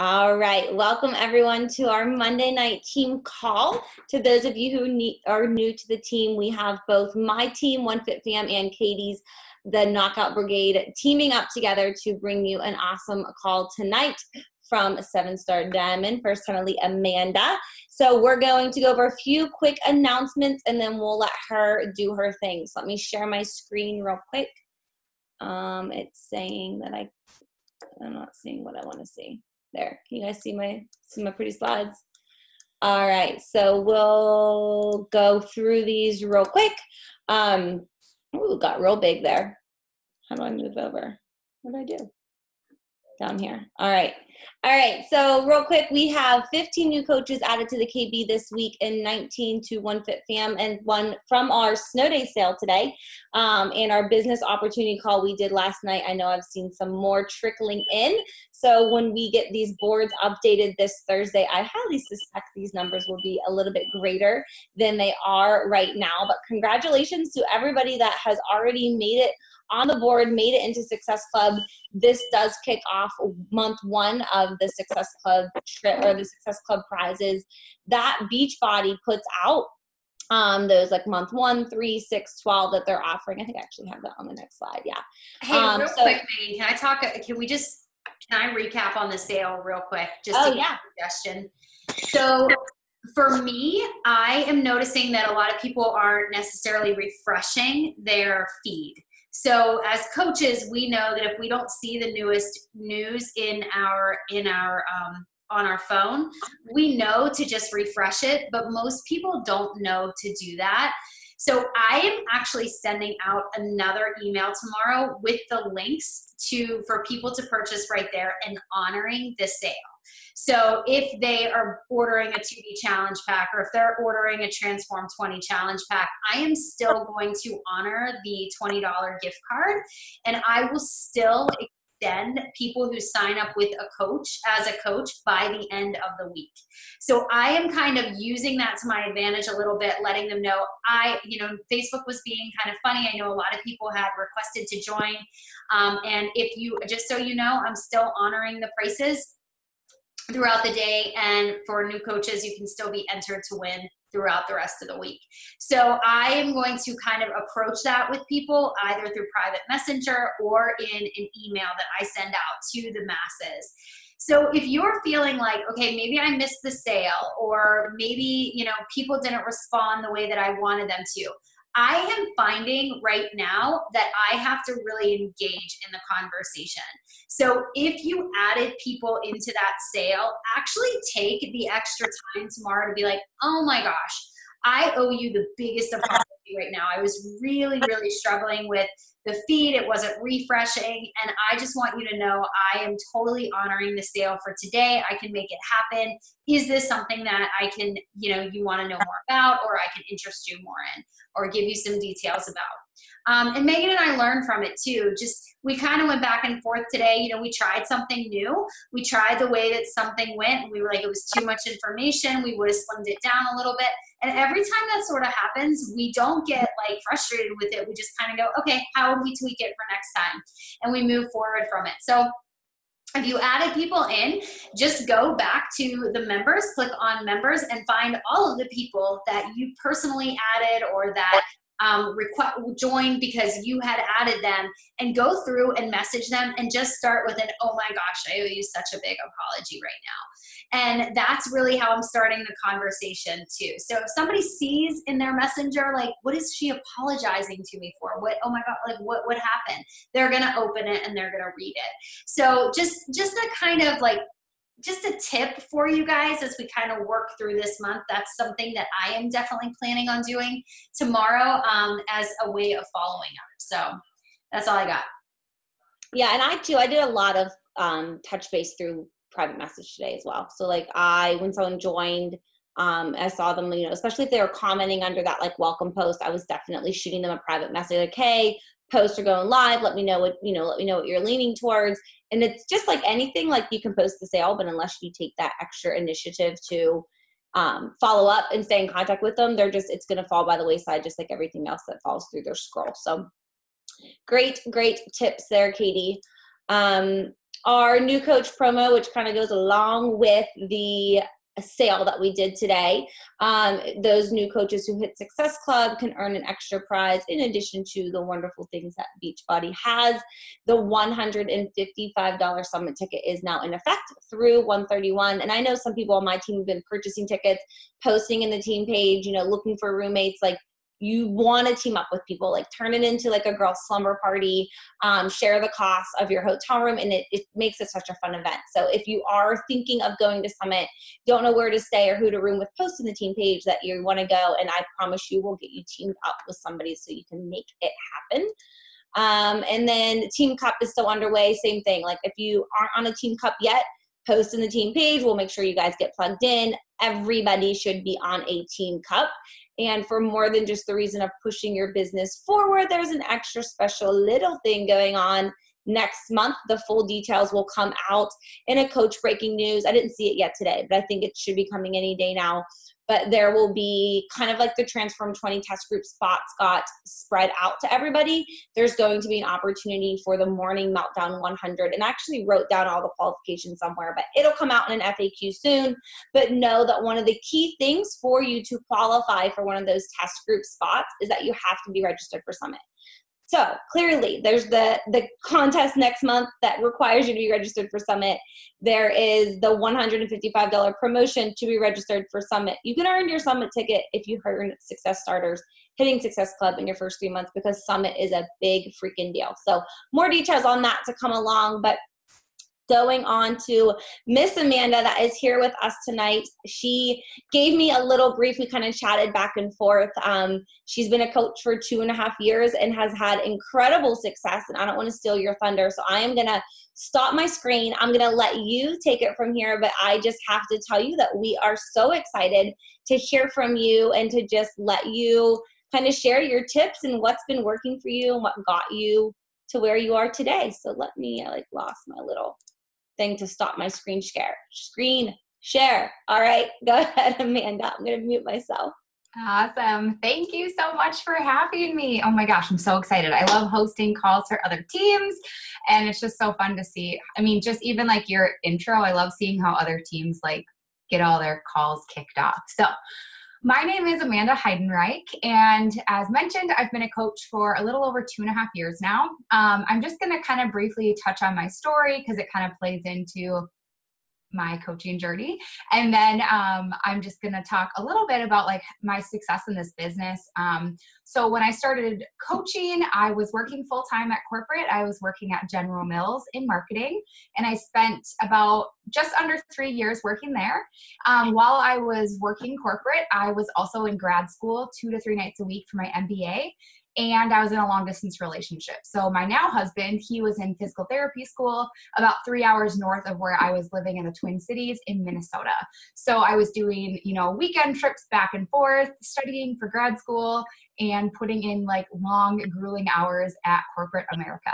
All right, welcome everyone to our Monday night team call. To those of you who are new to the team, we have both my team, One Fit Fam, and Katie's, the Knockout Brigade, teaming up together to bring you an awesome call tonight from 7-Star Diamond, first time elite Amanda. So we're going to go over a few quick announcements and then we'll let her do her thing. So let me share my screen real quick. It's saying that I'm not seeing what I want to see. There, can you guys see my pretty slides? All right, so we'll go through these real quick. Ooh, it got real big there. How do I move over? What do I do? Down here. All right. So real quick, we have 15 new coaches added to the KB this week and 19 to One Fit Fam and 1 from our snow day sale today. And our business opportunity call we did last night. I know I've seen some more trickling in. So when we get these boards updated this Thursday, I highly suspect these numbers will be a little bit greater than they are right now. But congratulations to everybody that has already made it on the board, made it into Success Club. This does kick off month 1 of the Success Club trip, or the Success Club prizes that Beachbody puts out. Those like month 1, 3, 6, 12 that they're offering. I think I actually have that on the next slide. Yeah. Hey, real quick, Megan, can I recap on the sale real quick? Just to give a suggestion. So for me, I am noticing that a lot of people aren't necessarily refreshing their feed. So as coaches, we know that if we don't see the newest news on our phone, we know to just refresh it, but most people don't know to do that. So I am actually sending out another email tomorrow with the links for people to purchase right there and honoring the sale. So if they are ordering a 2D challenge pack, or if they're ordering a Transform 20 challenge pack, I am still going to honor the $20 gift card, and I will still extend people who sign up with a coach as a coach by the end of the week. So I am kind of using that to my advantage a little bit, letting them know Facebook was being kind of funny. I know a lot of people had requested to join. And just so you know, I'm still honoring the prices throughout the day, and for new coaches, you can still be entered to win throughout the rest of the week. So I am going to kind of approach that with people either through private messenger or in an email that I send out to the masses. So if you're feeling like, okay, maybe I missed the sale, or maybe, people didn't respond the way that I wanted them to, I am finding right now that I have to really engage in the conversation. So if you added people into that sale, actually take the extra time tomorrow to be like, oh my gosh, I owe you the biggest apology right now. I was really, really struggling with the feed. It wasn't refreshing. And I just want you to know I am totally honoring the sale for today. I can make it happen. Is this something that I can, you want to know more about, or I can interest you more in, or give you some details about? And Megan and I learned from it too. We kind of went back and forth today. We tried something new. We tried the way that something went, and we were like, it was too much information. We would have slimmed it down a little bit. And every time that sort of happens, we don't get frustrated with it. We just kind of go, okay, how would we tweak it for next time? And we move forward from it. So if you added people in, just go back to the members, click on members, and find all of the people that you personally added, or that joined because you had added them, and go through and message them, and just start with an, oh my gosh, I owe you such a big apology right now. And that's really how I'm starting the conversation too. So if somebody sees in their messenger, what is she apologizing to me for? Oh my God, what happened? They're going to open it and they're going to read it. So just a kind of just a tip for you guys as we kind of work through this month. That's something that I am definitely planning on doing tomorrow as a way of following up. So that's all I got. Yeah, and I did a lot of touch base through private message today as well. So when someone joined, I saw them, especially if they were commenting under that welcome post, I was definitely shooting them a private message hey, posts are going live. Let me know what you're leaning towards. And it's just like anything, you can post the sale, but unless you take that extra initiative to follow up and stay in contact with them, it's going to fall by the wayside, just like everything else that falls through their scroll. So great tips there, Katie. our new coach promo, which kind of goes along with the sale that we did today. Those new coaches who hit Success Club can earn an extra prize in addition to the wonderful things that Beachbody has. The $155 summit ticket is now in effect through 131. And I know some people on my team have been purchasing tickets, posting in the team page, looking for roommates. Like, you want to team up with people, like turn it into like a girl slumber party, share the cost of your hotel room, and it makes it such a fun event. So if you are thinking of going to Summit, don't know where to stay or who to room with, post in the team page that you want to go, and I promise you we'll get you teamed up with somebody so you can make it happen. And then Team Cup is still underway, same thing. Like if you aren't on a Team Cup yet, post in the team page. We'll make sure you guys get plugged in. Everybody should be on a Team Cup. And for more than just the reason of pushing your business forward, there's an extra special little thing going on next month. The full details will come out in a coach breaking news. I didn't see it yet today, but I think it should be coming any day now. But there will be kind of like the Transform 20 test group spots got spread out to everybody. There's going to be an opportunity for the Morning Meltdown 100. And I actually wrote down all the qualifications somewhere, but it'll come out in an FAQ soon. But know that one of the key things for you to qualify for one of those test group spots is that you have to be registered for Summit. So clearly there's the contest next month that requires you to be registered for Summit. There is the $155 promotion to be registered for Summit. You can earn your Summit ticket if you earn Success Starters, hitting Success Club in your first 3 months, because Summit is a big freaking deal. So more details on that to come along, but going on to Miss Amanda that is here with us tonight. She gave me a little brief. We kind of chatted back and forth. She's been a coach for 2.5 years and has had incredible success, and I don't want to steal your thunder, so I am going to stop my screen. I'm going to let you take it from here, but I just have to tell you that we are so excited to hear from you and to just let you kind of share your tips and what's been working for you and what got you to where you are today. So let me, I lost my little thing to stop my screen share. All right, go ahead, Amanda. I'm going to mute myself. Awesome. Thank you so much for having me. Oh my gosh, I'm so excited. I love hosting calls for other teams, and it's just so fun to see. I mean, just even like your intro, I love seeing how other teams get all their calls kicked off. So my name is Amanda Heydenreich, and as mentioned, I've been a coach for a little over 2.5 years now. I'm just going to kind of briefly touch on my story because it kind of plays into my coaching journey. And then I'm just going to talk a little bit about my success in this business. So when I started coaching, I was working full-time at corporate. I was working at General Mills in marketing, and I spent about just under 3 years working there. While I was working corporate, I was also in grad school 2 to 3 nights a week for my MBA. And I was in a long distance relationship. So my now husband, he was in physical therapy school about 3 hours north of where I was living in the Twin Cities in Minnesota. So I was doing, weekend trips back and forth, studying for grad school and putting in long, grueling hours at corporate America.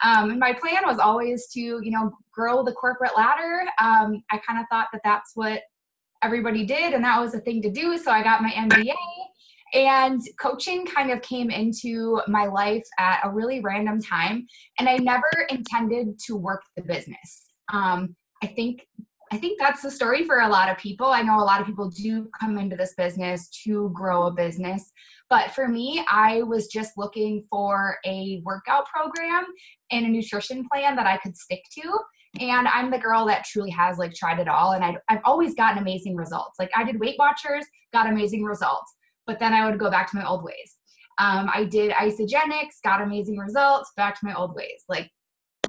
My plan was always to, grow the corporate ladder. I kind of thought that that's what everybody did, and that was a thing to do. So I got my MBA. And coaching kind of came into my life at a really random time, and I never intended to work the business. I think that's the story for a lot of people. I know a lot of people do come into this business to grow a business, but for me, I was just looking for a workout program and a nutrition plan that I could stick to. And I'm the girl that truly has tried it all, and I've always gotten amazing results. I did Weight Watchers, got amazing results. But then I would go back to my old ways. I did isogenics, got amazing results, back to my old ways. Blah,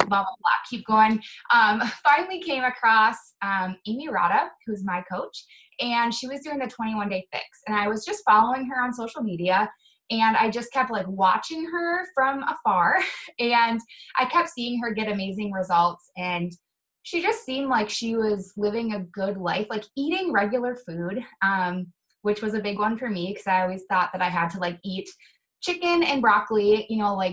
blah, blah, keep going. Finally came across Amy Rada, who's my coach, and she was doing the 21-day fix. And I was just following her on social media, and I just kept watching her from afar. And I kept seeing her get amazing results. And she just seemed like she was living a good life, eating regular food. Which was a big one for me because I always thought that I had to eat chicken and broccoli,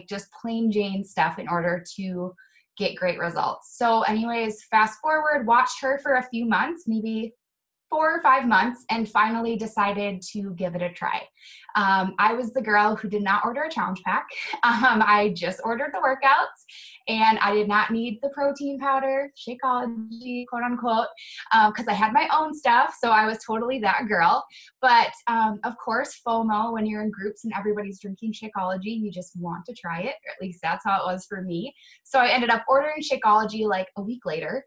just plain Jane stuff in order to get great results. So anyways, fast forward, watched her for a few months, maybe 4 or 5 months and finally decided to give it a try. I was the girl who did not order a challenge pack. I just ordered the workouts, and I did not need the protein powder, Shakeology, quote unquote, because I had my own stuff. So I was totally that girl. But of course, FOMO, when you're in groups and everybody's drinking Shakeology, you just want to try it, or at least that's how it was for me. So I ended up ordering Shakeology like a week later.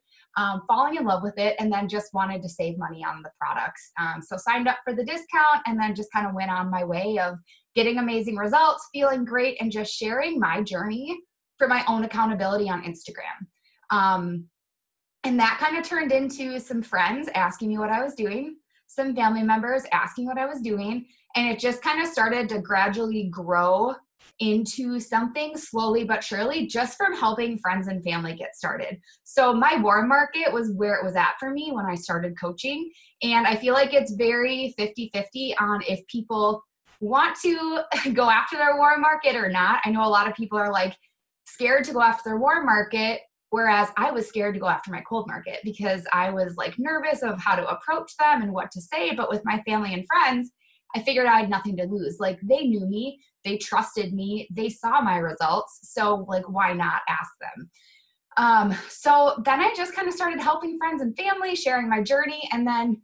Falling in love with it, and then just wanted to save money on the products. So signed up for the discount, and then just kind of went on my way of getting amazing results, feeling great, and just sharing my journey for my own accountability on Instagram. And that kind of turned into some friends asking me what I was doing, some family members asking what I was doing, and it just kind of started to gradually grow into something slowly but surely, just from helping friends and family get started. So my warm market was where it was at for me when I started coaching. And I feel like it's very 50-50 on if people want to go after their warm market or not. I know a lot of people are like scared to go after their warm market, whereas I was scared to go after my cold market because I was like nervous of how to approach them and what to say. But with my family and friends, I figured I had nothing to lose. Like, they knew me, they trusted me, they saw my results. So like, why not ask them? So then I just kind of started helping friends and family, sharing my journey. And then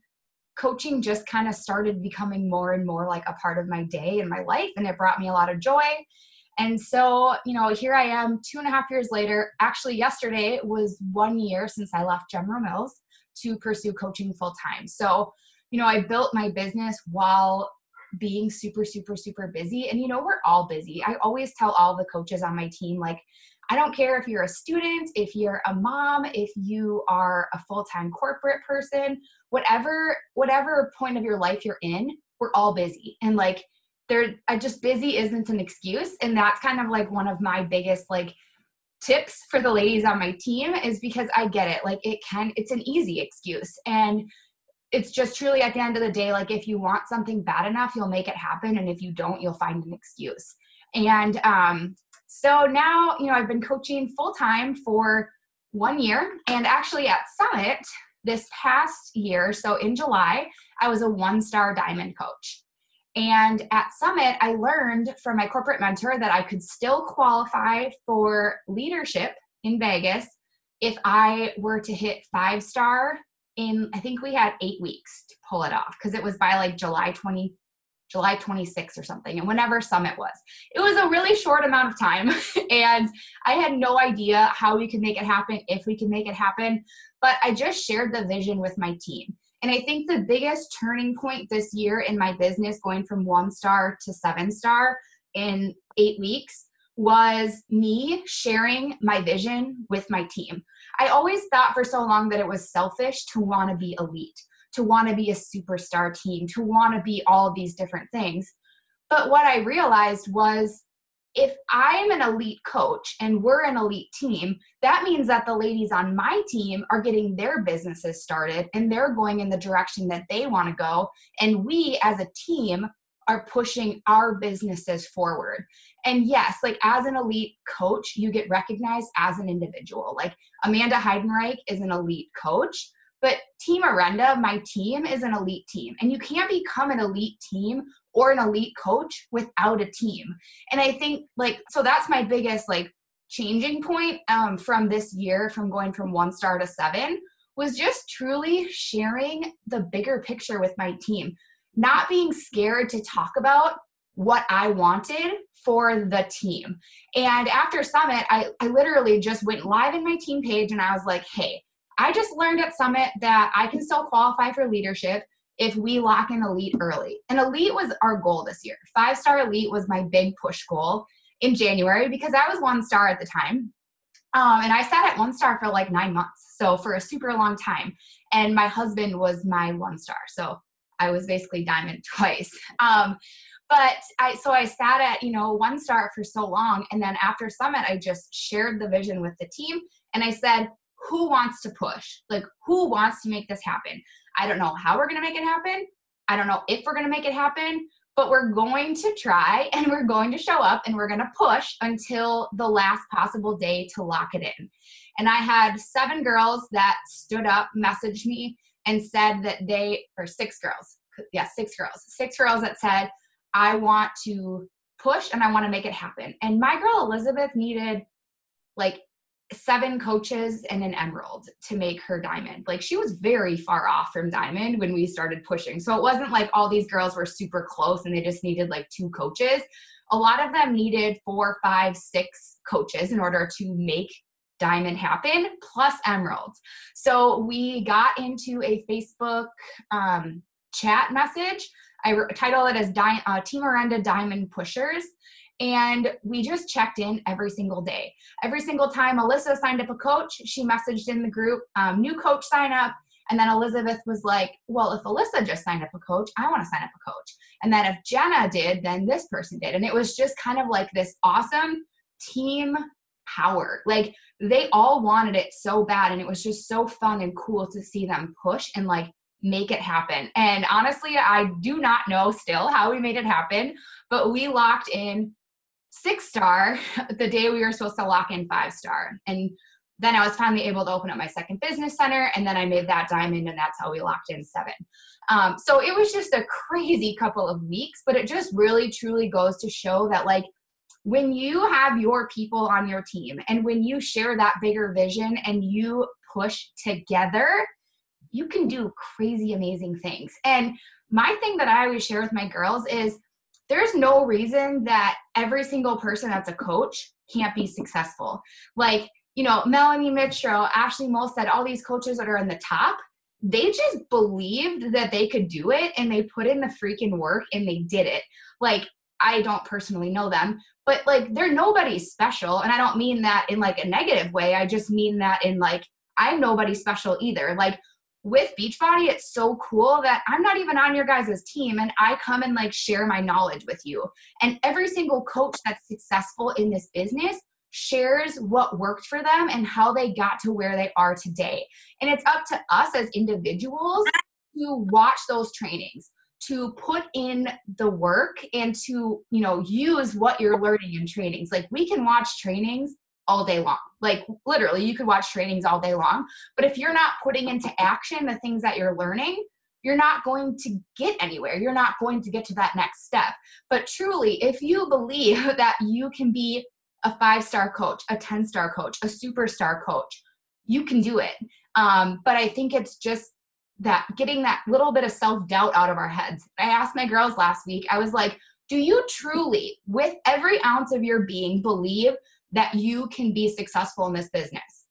coaching just kind of started becoming more and more like a part of my day and my life. And it brought me a lot of joy. And so, here I am 2.5 years later. Actually, yesterday was 1 year since I left General Mills to pursue coaching full time. So, I built my business while being super, super, super busy. And, we're all busy. I always tell all the coaches on my team, like, I don't care if you're a student, if you're a mom, if you are a full-time corporate person, whatever point of your life you're in, we're all busy. And like, just busy isn't an excuse. And that's kind of like one of my biggest like tips for the ladies on my team, is because I get it. Like, it's an easy excuse. And it's just truly at the end of the day, like, if you want something bad enough, you'll make it happen. And if you don't, you'll find an excuse. And so now, I've been coaching full time for 1 year. And actually at Summit this past year, so in July, I was a 1-star diamond coach. And at Summit, I learned from my corporate mentor that I could still qualify for leadership in Vegas if I were to hit 5-star in, I think we had 8 weeks to pull it off, because it was by like July 26th or something, and whenever Summit was. It was a really short amount of time, and I had no idea how we could make it happen, if we could make it happen, but I just shared the vision with my team. And I think the biggest turning point this year in my business, going from 1-star to 7-star in 8 weeks, was me sharing my vision with my team. I always thought for so long that it was selfish to want to be elite, to want to be a superstar team, to want to be all of these different things. But what I realized was, if I'm an elite coach and we're an elite team, that means that the ladies on my team are getting their businesses started and they're going in the direction that they want to go. And we as a team are pushing our businesses forward. And yes, like, as an elite coach, you get recognized as an individual. Like, Amanda Heydenreich is an elite coach, but Team Arenda, my team, is an elite team. And you can't become an elite team or an elite coach without a team. And I think, like, so that's my biggest like changing point from this year, from going from 1-star to 7, was just truly sharing the bigger picture with my team, not being scared to talk about what I wanted for the team. And after Summit, I literally just went live in my team page and I was like, hey, I just learned at Summit that I can still qualify for leadership if we lock in elite early. And elite was our goal this year. 5-star elite was my big push goal in January, because I was 1-star at the time. And I sat at 1-star for like 9 months. So for a super long time. And my husband was my 1-star. So I was basically diamond twice. But I sat at, 1-star for so long. And then after Summit, I just shared the vision with the team. And I said, who wants to push? Like, who wants to make this happen? I don't know how we're going to make it happen. I don't know if we're going to make it happen, but we're going to try, and we're going to show up, and we're going to push until the last possible day to lock it in. And I had 7 girls that stood up, messaged me, and said that six girls that said, I want to push and I want to make it happen. And my girl Elizabeth needed like 7 coaches and an emerald to make her diamond. Like she was very far off from diamond when we started pushing. So it wasn't like all these girls were super close and they just needed like 2 coaches. A lot of them needed 4, 5, 6 coaches in order to make diamond happen, plus emeralds. So we got into a Facebook chat message. I titled it as Team Arenda Diamond Pushers. And we just checked in every single day. Every single time Alyssa signed up a coach, she messaged in the group, new coach sign up. And then Elizabeth was like, well, if Alyssa just signed up a coach, I want to sign up a coach. And then if Jenna did, then this person did. And it was just kind of like this awesome team power. Like they all wanted it so bad. And it was just so fun and cool to see them push and like make it happen. And honestly, I do not know still how we made it happen, but we locked in 6-star the day we were supposed to lock in 5-star. And then I was finally able to open up my second business center. And then I made that diamond, and that's how we locked in 7. So it was just a crazy couple of weeks, but it just really truly goes to show that like when you have your people on your team and when you share that bigger vision and you push together, you can do crazy, amazing things. And my thing that I always share with my girls is there's no reason that every single person that's a coach can't be successful. Like, you know, Melanie Mitchell, Ashley Molstead, all these coaches that are in the top, they just believed that they could do it and they put in the freaking work and they did it. Like, I don't personally know them, but like they're nobody special. And I don't mean that in like a negative way. I just mean that in like, I'm nobody special either. Like, with Beachbody, it's so cool that I'm not even on your guys' team and I come and like share my knowledge with you. And every single coach that's successful in this business shares what worked for them and how they got to where they are today. And it's up to us as individuals to watch those trainings, to put in the work and to, you know, use what you're learning in trainings. Like we can watch trainings all day long. Like literally you could watch trainings all day long, but if you're not putting into action the things that you're learning, you're not going to get anywhere. You're not going to get to that next step. But truly, if you believe that you can be a 5-star coach, a 10-star coach, a superstar coach, you can do it. But I think it's just that getting that little bit of self-doubt out of our heads. I asked my girls last week, I was like, do you truly, with every ounce of your being, believe that you can be successful in this business?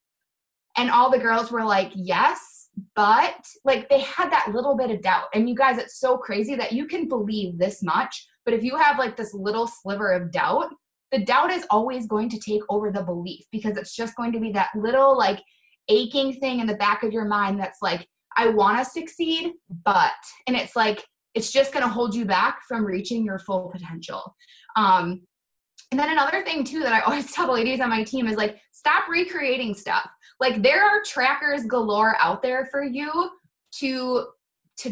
And all the girls were like, yes, but like they had that little bit of doubt. And you guys, it's so crazy that you can believe this much, but if you have like this little sliver of doubt, the doubt is always going to take over the belief because it's just going to be that little like aching thing in the back of your mind that's like, I want to succeed, but, and it's like, it's just going to hold you back from reaching your full potential. And then another thing too that I always tell the ladies on my team is like, stop recreating stuff. Like there are trackers galore out there for you to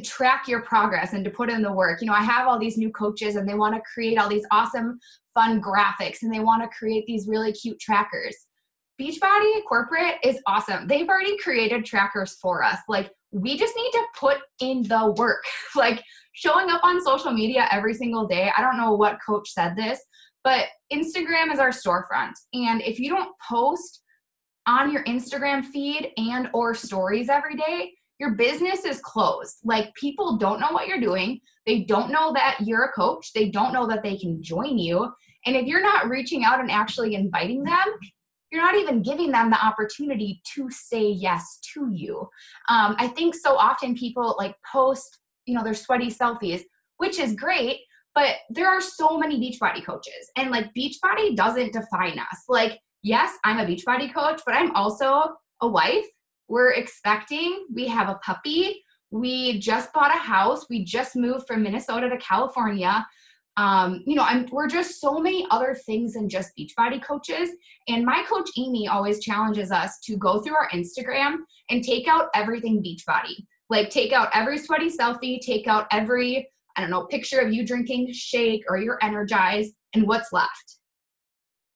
track your progress and to put in the work. You know, I have all these new coaches and they want to create all these awesome, fun graphics and they want to create these really cute trackers. Beachbody corporate is awesome. They've already created trackers for us. Like we just need to put in the work, like showing up on social media every single day. I don't know what coach said this, but Instagram is our storefront. And if you don't post on your Instagram feed and or stories every day, your business is closed. Like people don't know what you're doing. They don't know that you're a coach. They don't know that they can join you. And if you're not reaching out and actually inviting them, you're not even giving them the opportunity to say yes to you. I think so often people like post, you know, their sweaty selfies, which is great, but there are so many Beachbody coaches and like Beachbody doesn't define us. Like, yes, I'm a Beachbody coach, but I'm also a wife. We're expecting, we have a puppy. We just bought a house. We just moved from Minnesota to California. You know, we're just so many other things than just Beachbody coaches. And my coach, Amy, always challenges us to go through our Instagram and take out everything Beachbody. Like take out every sweaty selfie, take out every, I don't know, picture of you drinking shake or you're energized, and what's left?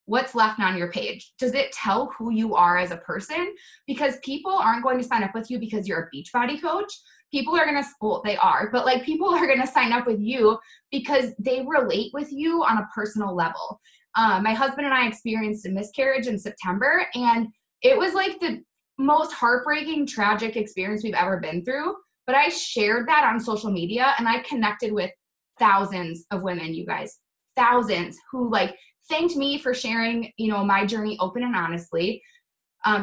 what's left on your page? Does it tell who you are as a person? Because people aren't going to sign up with you because you're a Beachbody coach. People are going to, well, they are, but like people are going to sign up with you because they relate with you on a personal level. My husband and I experienced a miscarriage in September, and it was like the most heartbreaking, tragic experience we've ever been through. But I shared that on social media, and I connected with thousands of women, you guys, thousands, who like thanked me for sharing, you know, my journey open and honestly,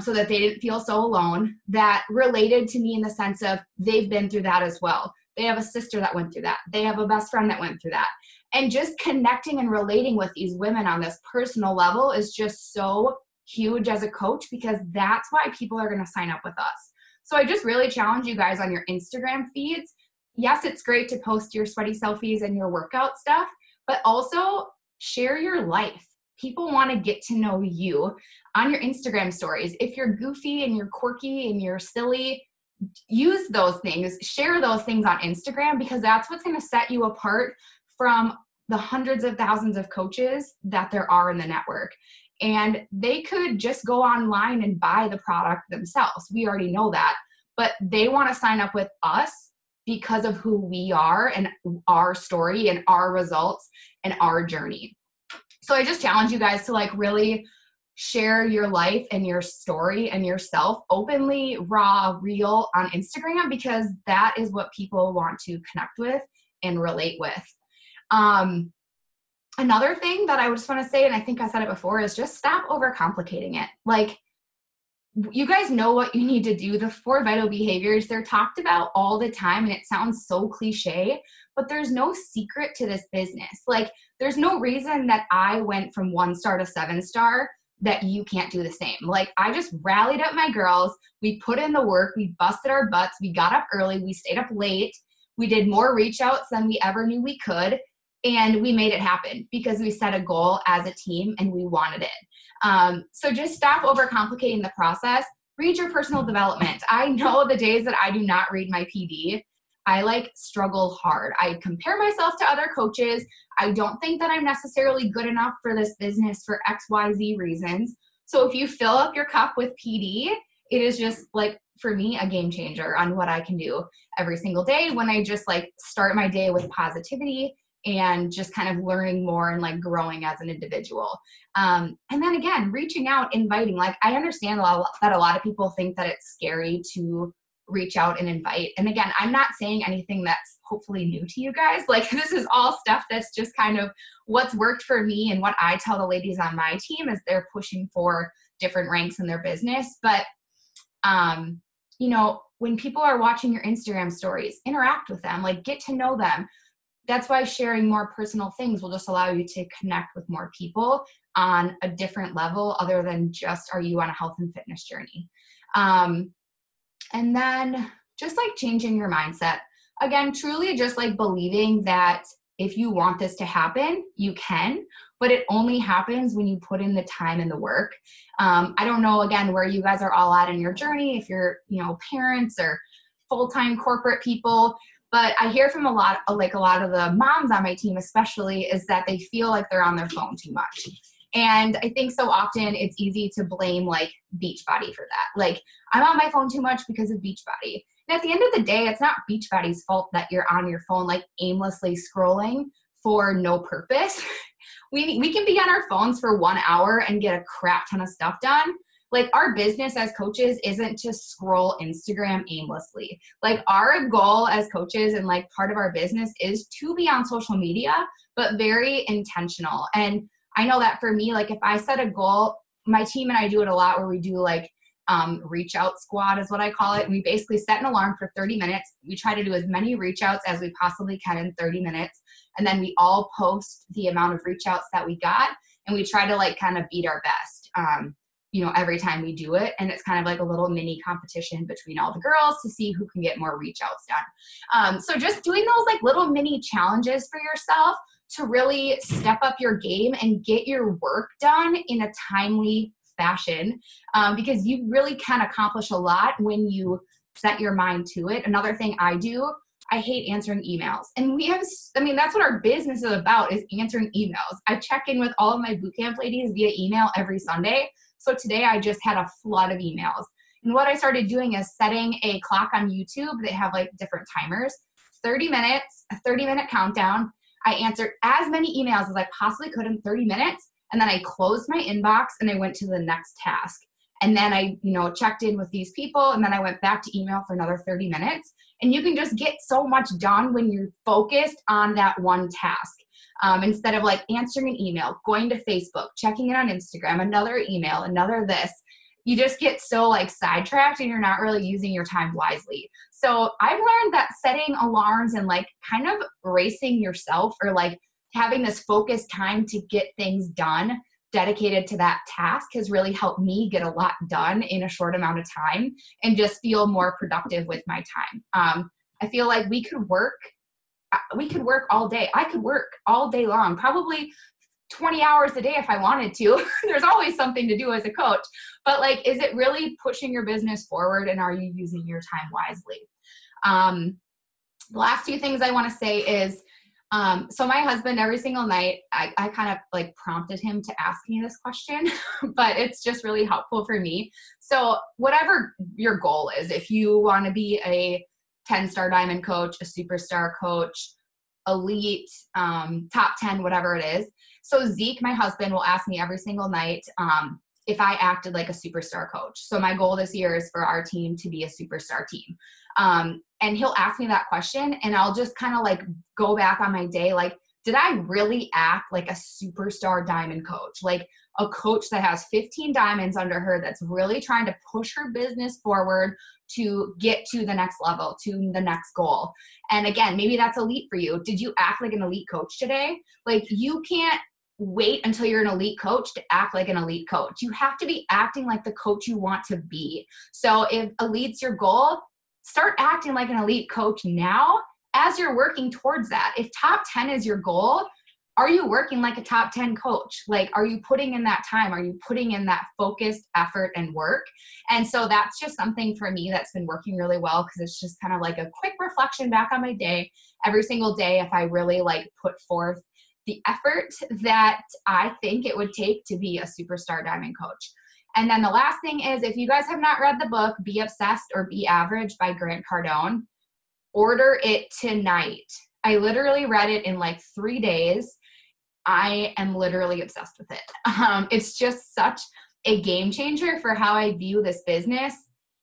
so that they didn't feel so alone, that related to me in the sense of they've been through that as well. They have a sister that went through that. They have a best friend that went through that. And just connecting and relating with these women on this personal level is just so huge as a coach, because that's why people are going to sign up with us. So I just really challenge you guys on your Instagram feeds. Yes, it's great to post your sweaty selfies and your workout stuff, but also share your life. People want to get to know you on your Instagram stories. If you're goofy and you're quirky and you're silly, use those things, share those things on Instagram, because that's what's going to set you apart from the hundreds of thousands of coaches that there are in the network. And they could just go online and buy the product themselves. We already know that, but they want to sign up with us because of who we are and our story and our results and our journey. So I just challenge you guys to like really share your life and your story and yourself openly, raw, real on Instagram, because that is what people want to connect with and relate with. Another thing that I just want to say, and I think I said it before, is just stop overcomplicating it. Like, you guys know what you need to do. The 4 vital behaviors, they're talked about all the time, and it sounds so cliche, but there's no secret to this business. Like, there's no reason that I went from 1-star to 7-star that you can't do the same. Like, I just rallied up my girls. We put in the work. We busted our butts. We got up early. We stayed up late. We did more reach outs than we ever knew we could. And we made it happen because we set a goal as a team and we wanted it. So just stop overcomplicating the process. Read your personal development. I know the days that I do not read my PD, I like struggle hard. I compare myself to other coaches. I don't think that I'm necessarily good enough for this business for XYZ reasons. So if you fill up your cup with PD, it is just like, for me, a game changer on what I can do every single day when I just like start my day with positivity and just kind of learning more and like growing as an individual. And then again, reaching out, inviting. Like, I understand that a lot of people think that it's scary to reach out and invite. And again, I'm not saying anything that's hopefully new to you guys. Like, this is all stuff that's just kind of what's worked for me and what I tell the ladies on my team as they're pushing for different ranks in their business. But, you know, when people are watching your Instagram stories, interact with them, like get to know them. That's why sharing more personal things will just allow you to connect with more people on a different level other than just, are you on a health and fitness journey? And then just like changing your mindset. Again, truly just like believing that if you want this to happen, you can, but it only happens when you put in the time and the work. I don't know, again, where you guys are all at in your journey, if you're, you know, parents or full-time corporate people, but I hear from a lot of the moms on my team especially, is that they feel like they're on their phone too much. And I think so often it's easy to blame like Beachbody for that. Like, I'm on my phone too much because of Beachbody. And at the end of the day, it's not Beachbody's fault that you're on your phone like aimlessly scrolling for no purpose. We can be on our phones for 1 hour and get a crap ton of stuff done. Like, our business as coaches isn't to scroll Instagram aimlessly. Like, our goal as coaches and like part of our business is to be on social media, but very intentional. And I know that for me, like if I set a goal, my team and I do it a lot where we do like reach out squad is what I call it. We basically set an alarm for 30 minutes. We try to do as many reach outs as we possibly can in 30 minutes. And then we all post the amount of reach outs that we got. And we try to like kind of beat our best, you know, every time we do it. And it's kind of like a little mini competition between all the girls to see who can get more reach outs done. So just doing those like little mini challenges for yourself to really step up your game and get your work done in a timely fashion, because you really can accomplish a lot when you set your mind to it. Another thing I do, I hate answering emails. And that's what our business is about, is answering emails. I check in with all of my bootcamp ladies via email every Sunday. So today I just had a flood of emails. And what I started doing is setting a clock on YouTube. They have like different timers, 30 minutes, a 30-minute countdown. I answered as many emails as I possibly could in 30 minutes. And then I closed my inbox and I went to the next task. And then I, checked in with these people, and then I went back to email for another 30 minutes. And you can just get so much done when you're focused on that one task. Instead of like answering an email, going to Facebook, checking it on Instagram, another email, another this, you just get so like sidetracked and you're not really using your time wisely. So I've learned that setting alarms and like kind of racing yourself, or like having this focused time to get things done dedicated to that task, has really helped me get a lot done in a short amount of time and just feel more productive with my time. I feel like we could work all day. I could work all day long, probably 20 hours a day if I wanted to. There's always something to do as a coach, but like, is it really pushing your business forward, and are you using your time wisely? The last two things I want to say is, so my husband, every single night, I kind of like prompted him to ask me this question, but it's just really helpful for me. So whatever your goal is, if you want to be a 10-star diamond coach, a superstar coach, elite, top 10, whatever it is. So Zeke, my husband, will ask me every single night, if I acted like a superstar coach. So my goal this year is for our team to be a superstar team. And he'll ask me that question, and I'll just kind of like go back on my day. Like, did I really act like a superstar diamond coach? Like a coach that has 15 diamonds under her, that's really trying to push her business forward to get to the next level, to the next goal. And again, maybe that's elite for you. Did you act like an elite coach today? Like, you can't wait until you're an elite coach to act like an elite coach. You have to be acting like the coach you want to be. So if elite's your goal, start acting like an elite coach now as you're working towards that. If top 10 is your goal, are you working like a top 10 coach? Like, are you putting in that time? Are you putting in that focused effort and work? And so that's just something for me that's been working really well, because it's just kind of like a quick reflection back on my day every single day. If I really like put forth the effort that I think it would take to be a superstar diamond coach. And then the last thing is, if you guys have not read the book, Be Obsessed or Be Average by Grant Cardone, order it tonight. I literally read it in like 3 days. I am literally obsessed with it. It's just such a game changer for how I view this business.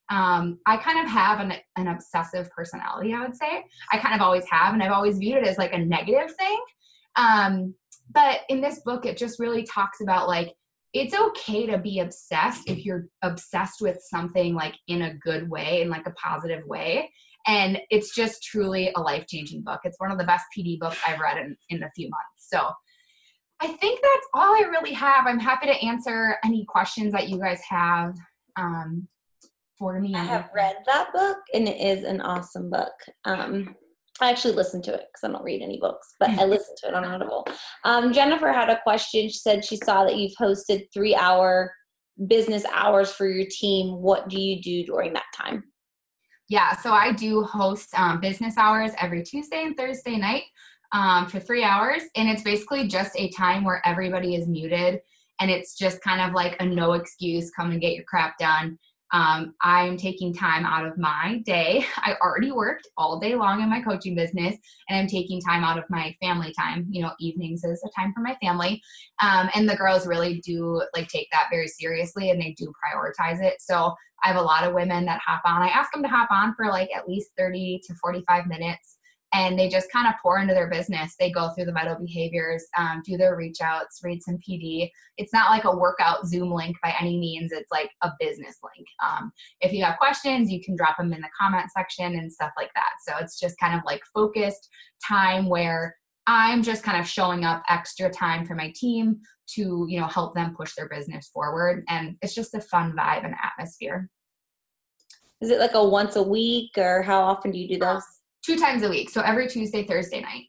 I kind of have an obsessive personality, I would say. I kind of always have, and I've always viewed it as like a negative thing. But in this book, it just really talks about like, it's okay to be obsessed if you're obsessed with something like in a good way, in like a positive way. And it's just truly a life-changing book. It's one of the best PD books I've read in a few months. So I think that's all I really have. I'm happy to answer any questions that you guys have for me. I have read that book, and it is an awesome book. I actually listened to it because I don't read any books, but I listened to it on Audible. Jennifer had a question. She said she saw that you've hosted 3-hour business hours for your team. What do you do during that time? Yeah, so I do host business hours every Tuesday and Thursday night for 3 hours. And it's basically just a time where everybody is muted. And it's just kind of like a no excuse, come and get your crap done. I'm taking time out of my day. I already worked all day long in my coaching business, and I'm taking time out of my family time. Evenings is a time for my family. And the girls really do like take that very seriously, and they do prioritize it. So I have a lot of women that hop on. I ask them to hop on for like at least 30 to 45 minutes. And they just kind of pour into their business. They go through the vital behaviors, do their reach outs, read some PD. It's not like a workout Zoom link by any means. It's like a business link. If you have questions, you can drop them in the comment section and stuff like that. So it's just kind of like focused time where I'm just kind of showing up extra time for my team to, help them push their business forward. And it's just a fun vibe and atmosphere. Is it like a once a week, or how often do you do those? 2 times a week. So every Tuesday, Thursday night.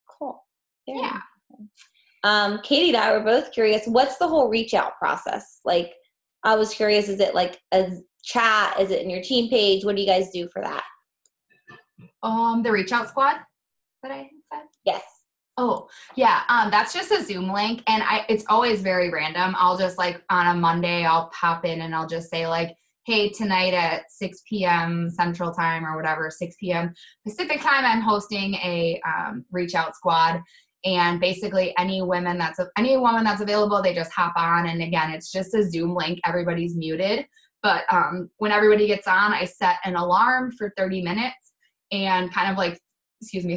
Cool. Yeah. Katie and I were both curious. What's the whole reach out process? Like, I was curious, is it like a chat? Is it in your team page? What do you guys do for that? The Reach Out Squad that I said? Yes. Oh, yeah. That's just a Zoom link, and it's always very random. I'll just like on a Monday, I'll pop in and I'll just say like, hey, tonight at 6 p.m. Central Time or whatever, 6 p.m. Pacific Time, I'm hosting a Reach Out Squad. And basically any woman that's available, they just hop on. And again, it's just a Zoom link. Everybody's muted. But when everybody gets on, I set an alarm for 30 minutes and kind of like,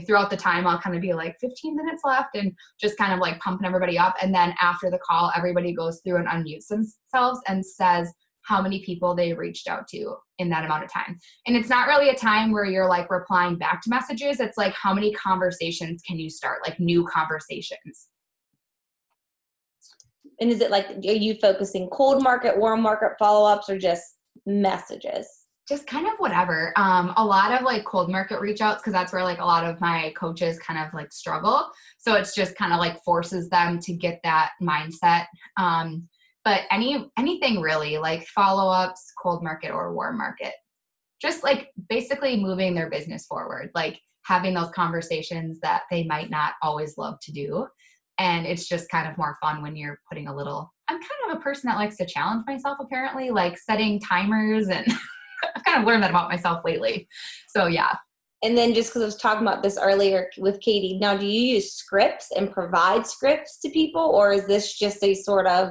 throughout the time, I'll kind of be like 15 minutes left and just kind of like pumping everybody up. And then after the call, everybody goes through and unmutes themselves and says how many people they reached out to in that amount of time. And it's not really a time where you're like replying back to messages. It's like, how many conversations can you start? Like new conversations. And is it like, are you focusing cold market, warm market follow-ups, or just messages? Just kind of whatever. A lot of like cold market reach outs, because that's where like a lot of my coaches kind of like struggle. So it's just kind of like forces them to get that mindset. But anything really, like follow-ups, cold market or warm market, just like basically moving their business forward, like having those conversations that they might not always love to do. And it's just kind of more fun when you're putting I'm kind of a person that likes to challenge myself, apparently, like setting timers, and I've kind of learned that about myself lately. So yeah. And then just because I was talking about this earlier with Katie, now do you use scripts and provide scripts to people, or is this just a sort of,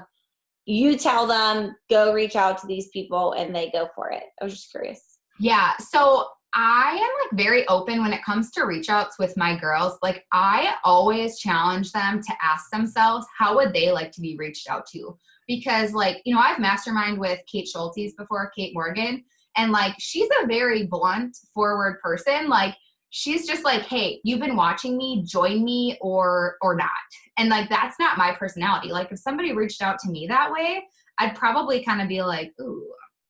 you tell them, go reach out to these people and they go for it? I was just curious. Yeah. So I am like very open when it comes to reach outs with my girls. Like I always challenge them to ask themselves, how would they like to be reached out to? Because like, I've masterminded with Kate Schultes before, Kate Morgan, and like, she's a very blunt, forward person. Like, she's just like, hey, you've been watching me, join me or not. And like, that's not my personality. Like if somebody reached out to me that way, I'd probably kind of be like, ooh,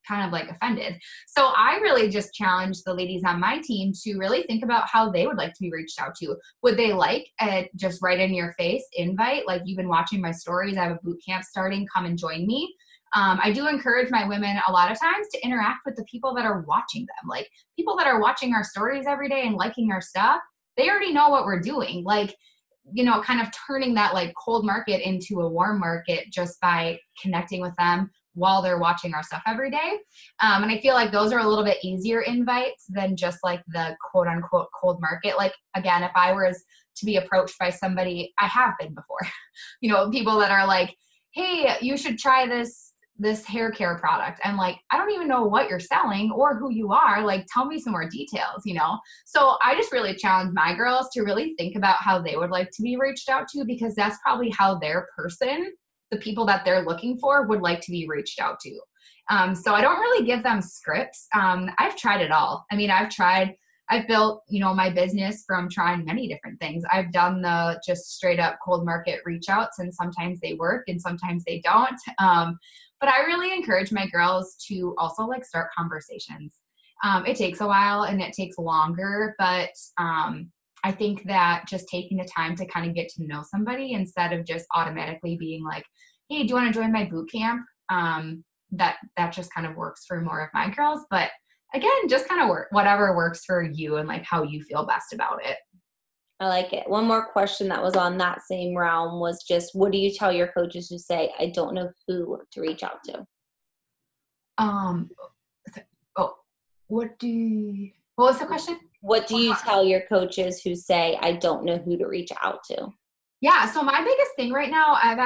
kind of like offended. So I really just challenge the ladies on my team to really think about how they would like to be reached out to. Would they like a just right in your face invite? Like, you've been watching my stories, I have a boot camp starting, come and join me. I do encourage my women a lot of times to interact with the people that are watching them. Like people that are watching our stories every day and liking our stuff, they already know what we're doing. Like, kind of turning that like cold market into a warm market just by connecting with them while they're watching our stuff every day. And I feel like those are a little bit easier invites than just like the quote unquote cold market. Like, again, if I was to be approached by somebody, I have been before, people that are like, hey, you should try this hair care product. I'm like, I don't even know what you're selling or who you are. Like, tell me some more details, So I just really challenge my girls to really think about how they would like to be reached out to, because that's probably how their person, the people that they're looking for, would like to be reached out to. So I don't really give them scripts. I've tried it all. I mean, I've built, my business from trying many different things. I've done the just straight up cold market reach outs, and sometimes they work and sometimes they don't. But I really encourage my girls to also like start conversations. It takes a while and it takes longer, but I think that just taking the time to kind of get to know somebody instead of just automatically being like, hey, do you want to join my boot camp? That just kind of works for more of my girls. But again, just kind of whatever works for you and like how you feel best about it. I like it. One more question that was on that same realm was just, what do you tell your coaches who say, I don't know who to reach out to? What was the question? What do you tell your coaches who say, I don't know who to reach out to? Yeah. So my biggest thing right now, I've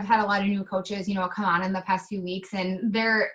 had a lot of new coaches, come on in the past few weeks, and they're,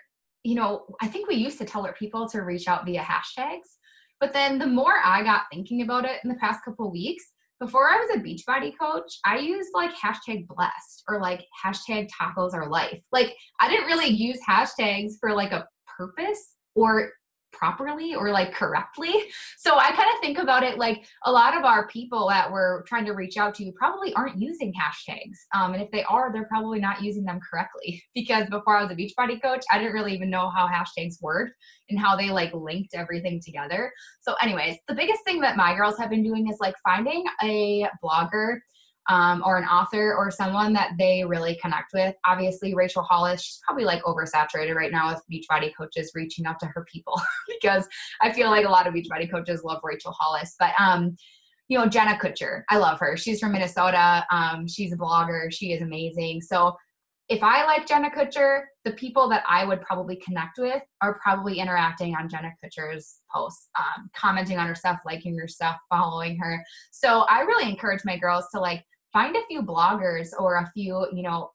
I think we used to tell our people to reach out via hashtags, but then the more I got thinking about it in the past couple of weeks, before I was a Beachbody coach, I used like hashtag blessed or like hashtag tacos are life. Like I didn't really use hashtags for like a purpose or properly or like correctly. So I kind of think about it like a lot of our people that we're trying to reach out to probably aren't using hashtags. And if they are, they're probably not using them correctly, because before I was a Beachbody coach, I didn't really even know how hashtags worked and how they like linked everything together. So anyways, the biggest thing that my girls have been doing is like finding a blogger or an author or someone that they really connect with. Obviously, Rachel Hollis, she's probably like oversaturated right now with Beachbody coaches reaching out to her people because I feel like a lot of Beachbody coaches love Rachel Hollis. But, you know, Jenna Kutcher, I love her. She's from Minnesota. She's a blogger. She is amazing. So if I like Jenna Kutcher, the people that I would probably connect with are probably interacting on Jenna Kutcher's posts, commenting on her stuff, liking her stuff, following her. So I really encourage my girls to like find a few bloggers or a few, you know,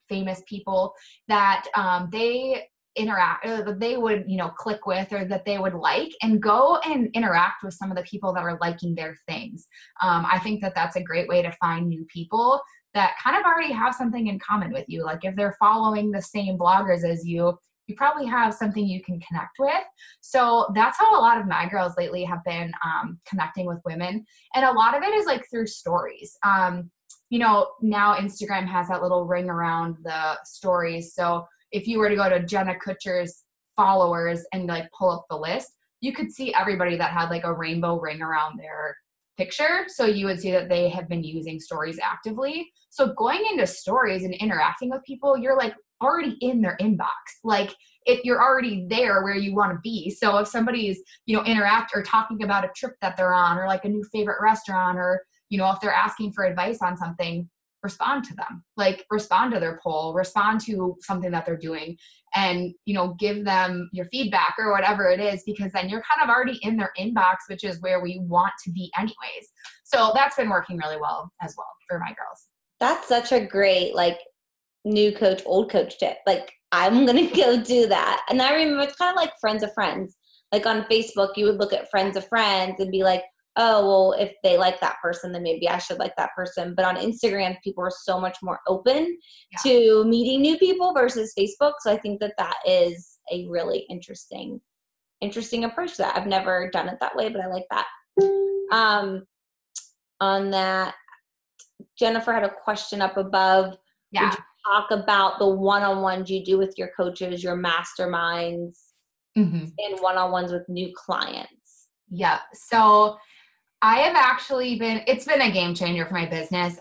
famous people that they interact, that they would, you know, click with or that they would like, and go and interact with some of the people that are liking their things. I think that that's a great way to find new people that kind of already have something in common with you. Like if they're following the same bloggers as you probably have something you can connect with. So that's how a lot of my girls lately have been connecting with women. And a lot of it is like through stories. You know, now Instagram has that little ring around the stories. So if you were to go to Jenna Kutcher's followers and like pull up the list, you could see everybody that had like a rainbow ring around their picture. So you would see that they have been using stories actively. So going into stories and interacting with people, you're like already in their inbox. Like you're already there where you want to be. So if somebody's, you know, interact or talking about a trip that they're on, or like a new favorite restaurant, or, you know, if they're asking for advice on something, respond to them, like respond to their poll, respond to something that they're doing, and, you know, give them your feedback or whatever it is, because then you're kind of already in their inbox, which is where we want to be anyways. So that's been working really well as well for my girls. That's such a great, like, new coach, old coach tip. Like, I'm going to go do that. And I remember it's kind of like friends of friends. Like on Facebook, you would look at friends of friends and be like, oh, well, if they like that person, then maybe I should like that person. But on Instagram, people are so much more open to meeting new people versus Facebook. So I think that that is a really interesting approach to that. I've never done it that way, but I like that. On that, Jennifer had a question up above. Yeah. Would you talk about the one-on-ones you do with your coaches, your masterminds, and one-on-ones with new clients? Yeah. So I have actually it's been a game changer for my business.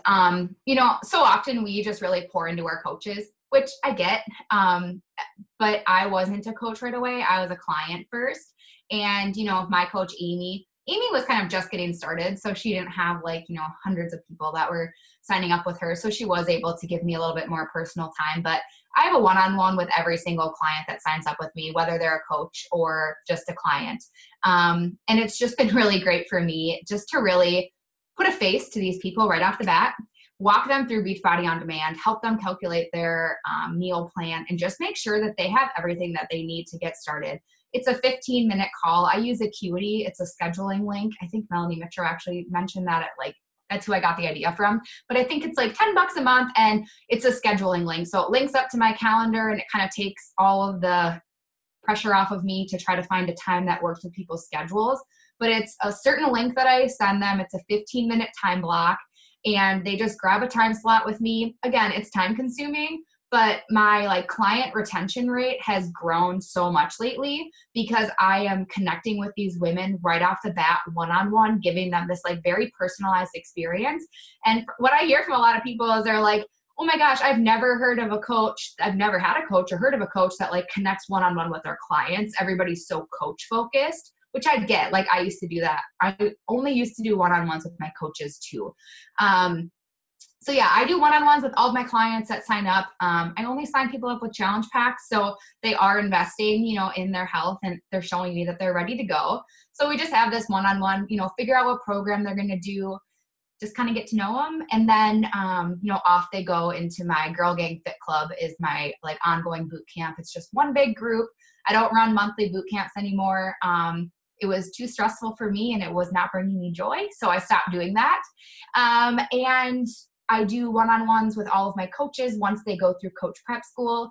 You know, so often we just really pour into our coaches, which I get. But I wasn't a coach right away. I was a client first. And, you know, my coach, Amy was kind of just getting started. So she didn't have like, you know, hundreds of people that were signing up with her. So she was able to give me a little bit more personal time. But I have a one-on-one with every single client that signs up with me, whether they're a coach or just a client. And it's just been really great for me just to really put a face to these people right off the bat, walk them through Beachbody On Demand, help them calculate their meal plan, and just make sure that they have everything that they need to get started. It's a 15-minute call. I use Acuity. It's a scheduling link. I think Melanie Mitchell actually mentioned that that's who I got the idea from. But I think it's like $10 a month, and it's a scheduling link. So it links up to my calendar, and it kind of takes all of the pressure off of me to try to find a time that works with people's schedules. But it's a certain link that I send them. It's a 15-minute time block, and they just grab a time slot with me. Again, it's time consuming, but my like client retention rate has grown so much lately because I am connecting with these women right off the bat, one-on-one, giving them this like very personalized experience. And what I hear from a lot of people is they're like, oh my gosh, I've never heard of a coach. I've never had a coach or heard of a coach that like connects one-on-one with their clients. Everybody's so coach focused, which I get. Like I used to do that. I only used to do one-on-ones with my coaches too. So yeah, I do one-on-ones with all of my clients that sign up. I only sign people up with challenge packs. So they are investing, you know, in their health, and they're showing me that they're ready to go. So we just have this one-on-one, you know, figure out what program they're going to do, just kind of get to know them. And then, you know, off they go into my Girl Gang Fit Club is my like ongoing boot camp. It's just one big group. I don't run monthly boot camps anymore. It was too stressful for me and it was not bringing me joy. So I stopped doing that. And I do one-on-ones with all of my coaches once they go through coach prep school.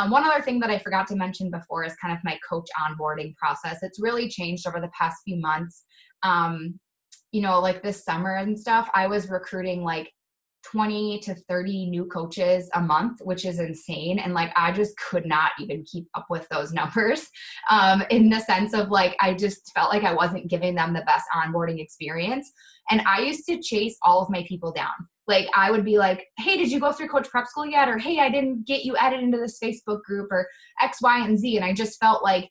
One other thing that I forgot to mention before is kind of my coach onboarding process. It's really changed over the past few months. You know, like this summer and stuff, I was recruiting like 20 to 30 new coaches a month, which is insane. And like, I just could not even keep up with those numbers in the sense of like, I just felt like I wasn't giving them the best onboarding experience. And I used to chase all of my people down. Like I would be like, hey, did you go through Coach Prep School yet? Or, hey, I didn't get you added into this Facebook group, or X, Y, and Z. And I just felt like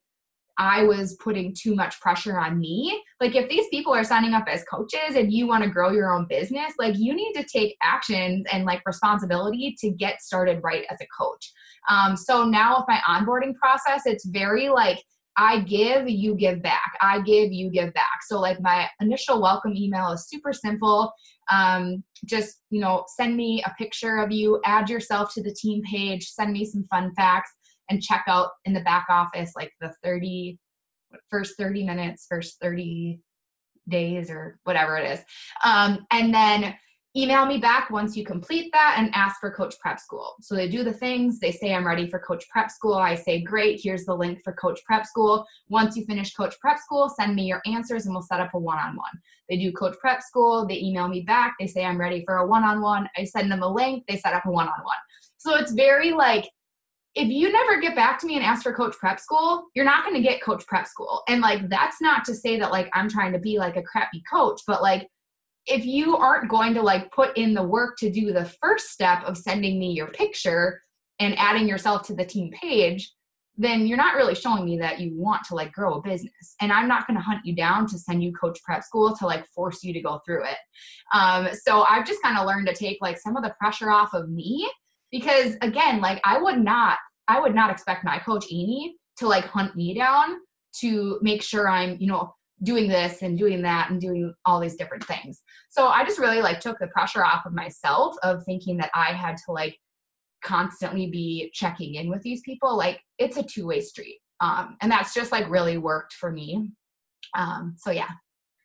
I was putting too much pressure on me. Like if these people are signing up as coaches and you want to grow your own business, like you need to take actions and like responsibility to get started right as a coach. So now with my onboarding process, it's very like, I give, you give back. I give, you give back. So like my initial welcome email is super simple. Just, send me a picture of you, add yourself to the team page, send me some fun facts, and check out in the back office, like the first 30 minutes, first 30 days or whatever it is. And then email me back once you complete that and ask for Coach Prep School. So they do the things, they say, I'm ready for Coach Prep School. I say, great, here's the link for Coach Prep School. Once you finish Coach Prep School, send me your answers and we'll set up a one-on-one. They do Coach Prep School, they email me back, they say, I'm ready for a one-on-one. I send them a link, they set up a one-on-one. So it's very like, if you never get back to me and ask for Coach Prep School, you're not going to get Coach Prep School. And like, that's not to say that like, I'm trying to be like a crappy coach, but like, if you aren't going to like put in the work to do the first step of sending me your picture and adding yourself to the team page, then you're not really showing me that you want to like grow a business. And I'm not going to hunt you down to send you Coach Prep School to like force you to go through it. So I've just kind of learned to take like some of the pressure off of me, because again, like I would not expect my coach Amy to like hunt me down to make sure I'm, doing this and doing that and doing all these different things. So I just really like took the pressure off of myself of thinking that I had to like constantly be checking in with these people. Like it's a two-way street. And that's just like really worked for me. So yeah,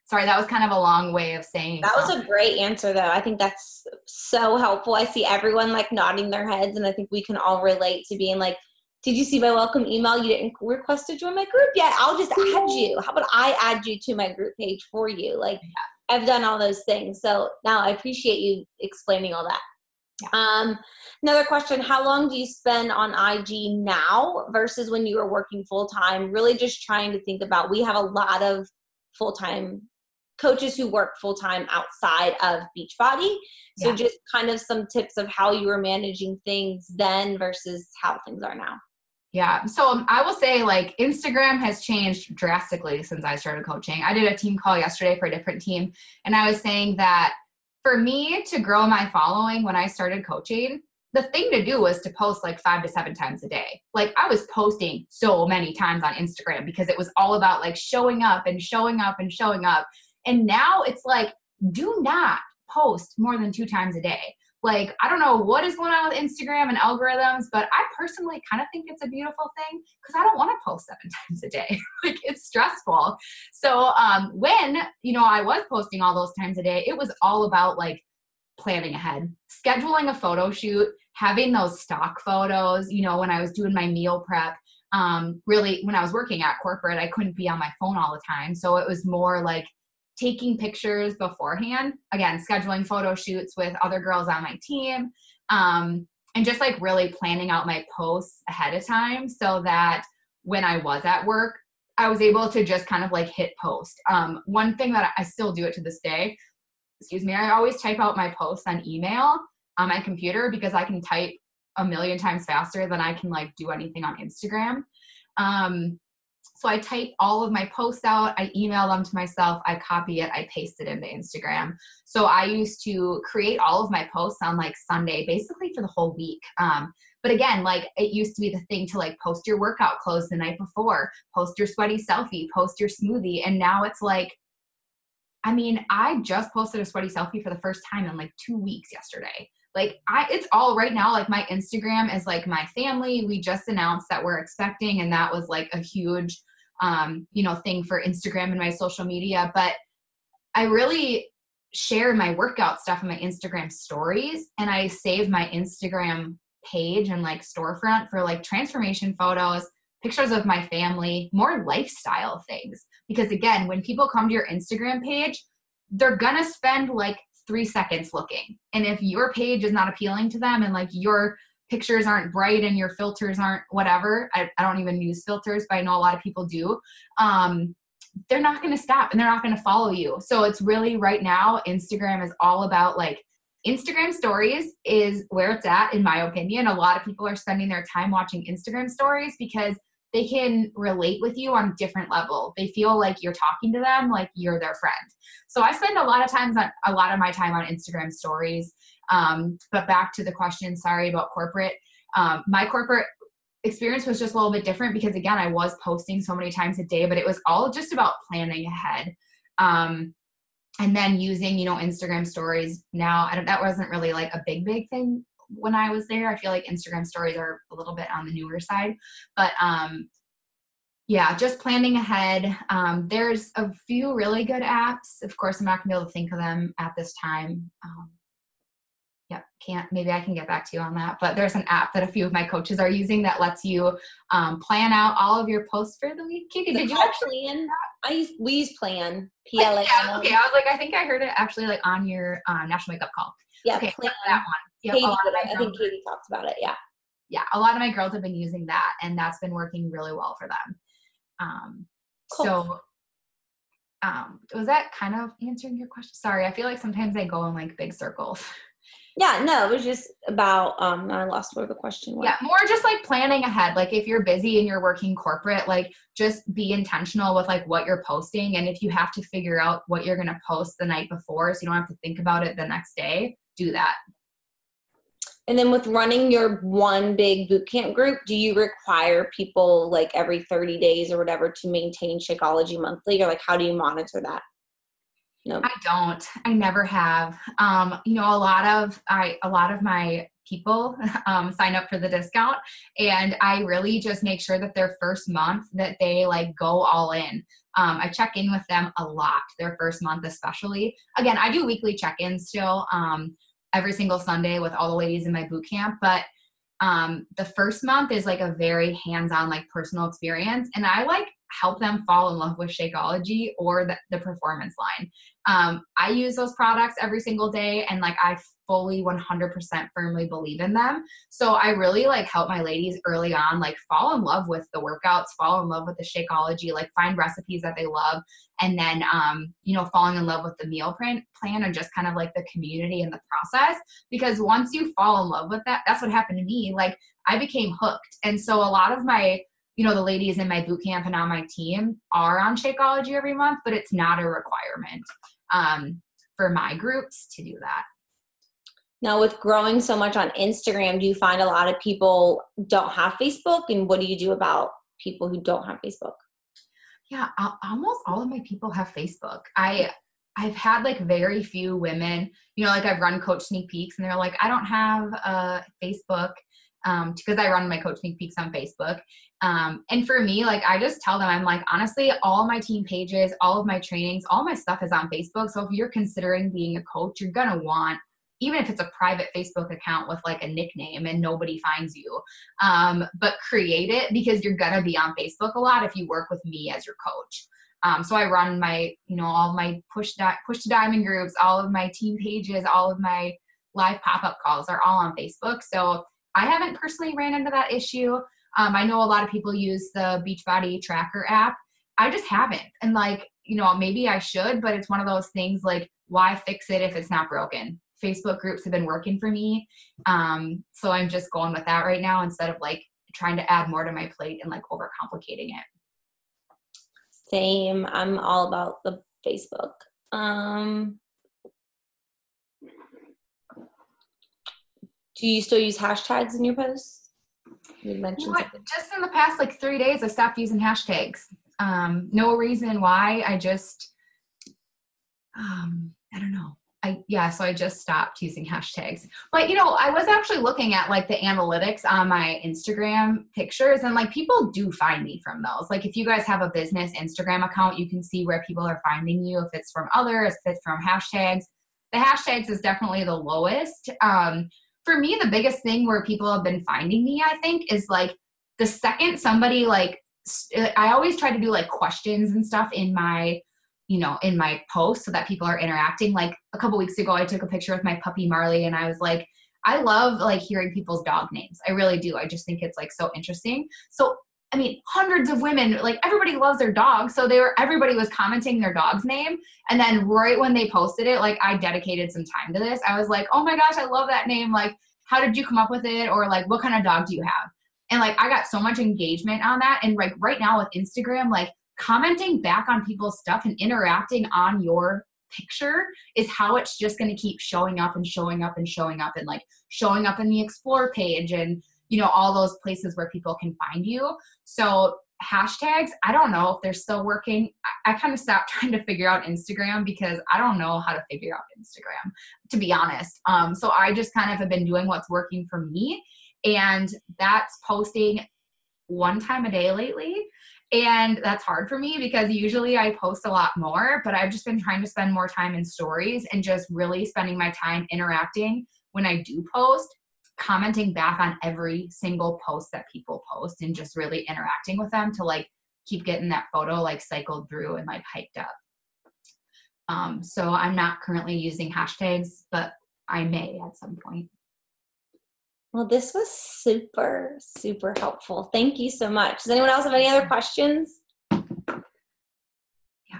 sorry, that was kind of a long way of saying. That was a great answer though. I think that's so helpful. I see everyone like nodding their heads, and I think we can all relate to being like, did you see my welcome email? You didn't request to join my group yet. I'll just add you. How about I add you to my group page for you? Like I've done all those things. So now I appreciate you explaining all that. Yeah. Another question, how long do you spend on IG now versus when you were working full-time? Really just trying to think about, we have a lot of full-time coaches who work full-time outside of Beachbody. So just kind of some tips of how you were managing things then versus how things are now. Yeah. So I will say like Instagram has changed drastically since I started coaching. I did a team call yesterday for a different team. And I was saying that for me to grow my following when I started coaching, the thing to do was to post like 5 to 7 times a day. Like I was posting so many times on Instagram because it was all about like showing up and showing up and showing up. And now it's like, do not post more than 2 times a day. Like, I don't know what is going on with Instagram and algorithms, but I personally kind of think it's a beautiful thing because I don't want to post 7 times a day. Like, it's stressful. So when, I was posting all those times a day, it was all about like planning ahead, scheduling a photo shoot, having those stock photos, when I was doing my meal prep. Really, when I was working at corporate, I couldn't be on my phone all the time. So it was more like taking pictures beforehand, again, scheduling photo shoots with other girls on my team, and just like really planning out my posts ahead of time so that when I was at work, I was able to just kind of like hit post. One thing that I still do it to this day, I always type out my posts on email on my computer because I can type a million times faster than I can like do anything on Instagram. So I type all of my posts out, I email them to myself, I copy it, I paste it into Instagram. So I used to create all of my posts on like Sunday, basically for the whole week. But again, like it used to be the thing to like post your workout clothes the night before, post your sweaty selfie, post your smoothie. And now it's like, I just posted a sweaty selfie for the first time in like 2 weeks yesterday. Like it's all right now, like my Instagram is like my family. We just announced that we're expecting, and that was like a huge, thing for Instagram and my social media. But I really share my workout stuff in my Instagram stories, and I save my Instagram page and like storefront for like transformation photos, pictures of my family, more lifestyle things. Because again, when people come to your Instagram page, they're gonna spend like 3 seconds looking. And if your page is not appealing to them and like your pictures aren't bright and your filters aren't whatever, I don't even use filters, but I know a lot of people do, they're not going to stop and they're not going to follow you. So it's really right now, Instagram is all about like Instagram stories is where it's at, in my opinion. A lot of people are spending their time watching Instagram stories because they can relate with you on a different level. They feel like you're talking to them, like you're their friend. So I spend a lot of my time on Instagram stories. But back to the question, sorry about corporate. My corporate experience was just a little bit different because, again, I was posting so many times a day, but it was all just about planning ahead. And then using, Instagram stories now, that wasn't really like a big thing when I was there. I feel like Instagram stories are a little bit on the newer side, but yeah, just planning ahead. There's a few really good apps. Of course, I'm not gonna be able to think of them at this time. Maybe I can get back to you on that, but there's an app that a few of my coaches are using that lets you plan out all of your posts for the week. Katie, did you actually Plan? We use Plan. PLAN. Yeah, okay. I was like, I think I heard it actually like on your National Wake Up Call. Yeah, okay, Plan. that one. Yep, I think Katie talks about it. Yeah. Yeah, a lot of my girls have been using that, and that's been working really well for them. Cool. So, was that kind of answering your question? Sorry, I feel like sometimes I go in like big circles. Yeah, no, it was just about, I lost where the question was. Yeah, more just like planning ahead. Like if you're busy and you're working corporate, like just be intentional with like what you're posting. And if you have to figure out what you're going to post the night before, so you don't have to think about it the next day, do that. And then with running your one big boot camp group, do you require people like every 30 days or whatever to maintain Shakeology monthly? Or like, how do you monitor that? No. I don't. I never have. A lot of my people sign up for the discount, and I really just make sure that their first month that they like go all in. I check in with them a lot, their first month especially. Again, I do weekly check-ins still every single Sunday with all the ladies in my boot camp, but the first month is like a very hands-on, like personal experience, and I like help them fall in love with Shakeology or the performance line. I use those products every single day, and like I fully 100% firmly believe in them. So I really like help my ladies early on, like fall in love with the workouts, fall in love with the Shakeology, like find recipes that they love. And then, falling in love with the meal plan and just kind of like the community and the process, because once you fall in love with that, that's what happened to me. Like I became hooked. And so a lot of my, the ladies in my boot camp and on my team are on Shakeology every month, but it's not a requirement for my groups to do that. Now, with growing so much on Instagram, do you find a lot of people don't have Facebook? And what do you do about people who don't have Facebook? Yeah, almost all of my people have Facebook. I've had like very few women, like I've run Coach Sneak Peeks, and they're like, I don't have a Facebook because I run my Coach Sneak Peeks on Facebook. And for me, like I just tell them, I'm like, honestly, all my team pages, all of my trainings, all my stuff is on Facebook. So if you're considering being a coach, you're going to want, even if it's a private Facebook account with like a nickname and nobody finds you, but create it because you're going to be on Facebook a lot if you work with me as your coach. So I run my, all my push to diamond groups, all of my team pages, all of my live pop-up calls are all on Facebook. So I haven't personally ran into that issue. I know a lot of people use the Beachbody tracker app. I just haven't. And like, maybe I should, but it's one of those things like, why fix it if it's not broken? Facebook groups have been working for me. So I'm just going with that right now instead of like trying to add more to my plate and like overcomplicating it. Same. I'm all about the Facebook. Do you still use hashtags in your posts? You mentioned just in the past like 3 days, I stopped using hashtags. No reason why. I just, I don't know. So I just stopped using hashtags. But, I was actually looking at like the analytics on my Instagram pictures, and like people do find me from those. Like if you guys have a business Instagram account, you can see where people are finding you, if it's from others, if it's from hashtags. The hashtags is definitely the lowest. For me, the biggest thing where people have been finding me, I think, is like the second somebody like, I always try to do like questions and stuff in my posts so that people are interacting. Like a couple weeks ago, I took a picture with my puppy Marley, and I was like, I love like hearing people's dog names. I really do. I just think it's like so interesting. So I mean, hundreds of women, like everybody loves their dog. So everybody was commenting their dog's name. And then right when they posted it, like I dedicated some time to this. I was like, oh my gosh, I love that name. Like, how did you come up with it? Or like, what kind of dog do you have? And like, I got so much engagement on that. And like right now with Instagram, like commenting back on people's stuff and interacting on your picture is how it's just going to keep showing up and showing up and showing up and like showing up in the explore page and, you know, all those places where people can find you. So hashtags, I don't know if they're still working. I kind of stopped trying to figure out Instagram because I don't know how to figure out Instagram, to be honest. So I just kind of have been doing what's working for me. And that's posting one time a day lately. And that's hard for me because usually I post a lot more, but I've just been trying to spend more time in stories and just really spending my time interacting when I do post, commenting back on every single post that people post and just really interacting with them to like keep getting that photo like cycled through and like hyped up. So I'm not currently using hashtags, but I may at some point. Well, this was super, super helpful. Thank you so much. Does anyone else have any other questions? Yeah,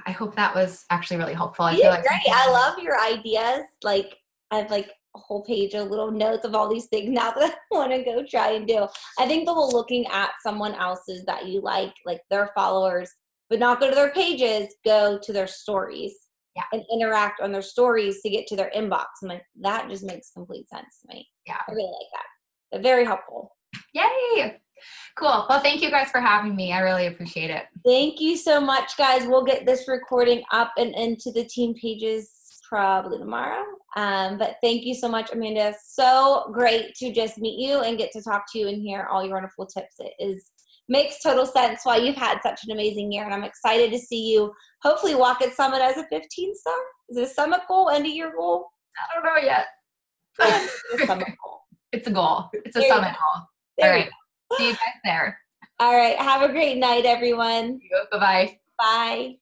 I hope that was actually really helpful. I You feel did like great. I love your ideas. Like, I have like a whole page of little notes of all these things now that I want to go try and do. I think the whole looking at someone else's that you like their followers, but not go to their pages, go to their stories. Yeah. And interact on their stories to get to their inbox. I'm like, that just makes complete sense to me. Yeah. I really like that. They're very helpful. Yay! Cool. Well, thank you guys for having me. I really appreciate it. Thank you so much, guys. We'll get this recording up and into the team pages probably tomorrow. But thank you so much, Amanda. So great to just meet you and get to talk to you and hear all your wonderful tips. Makes total sense why you've had such an amazing year. And I'm excited to see you hopefully walk at Summit as a 15-star. Is it a Summit goal, end of year goal? I don't know yet. It's a Summit goal. It's a goal. It's a There Summit goal. All right. See you guys there. All right. Have a great night, everyone. Bye-bye. Bye.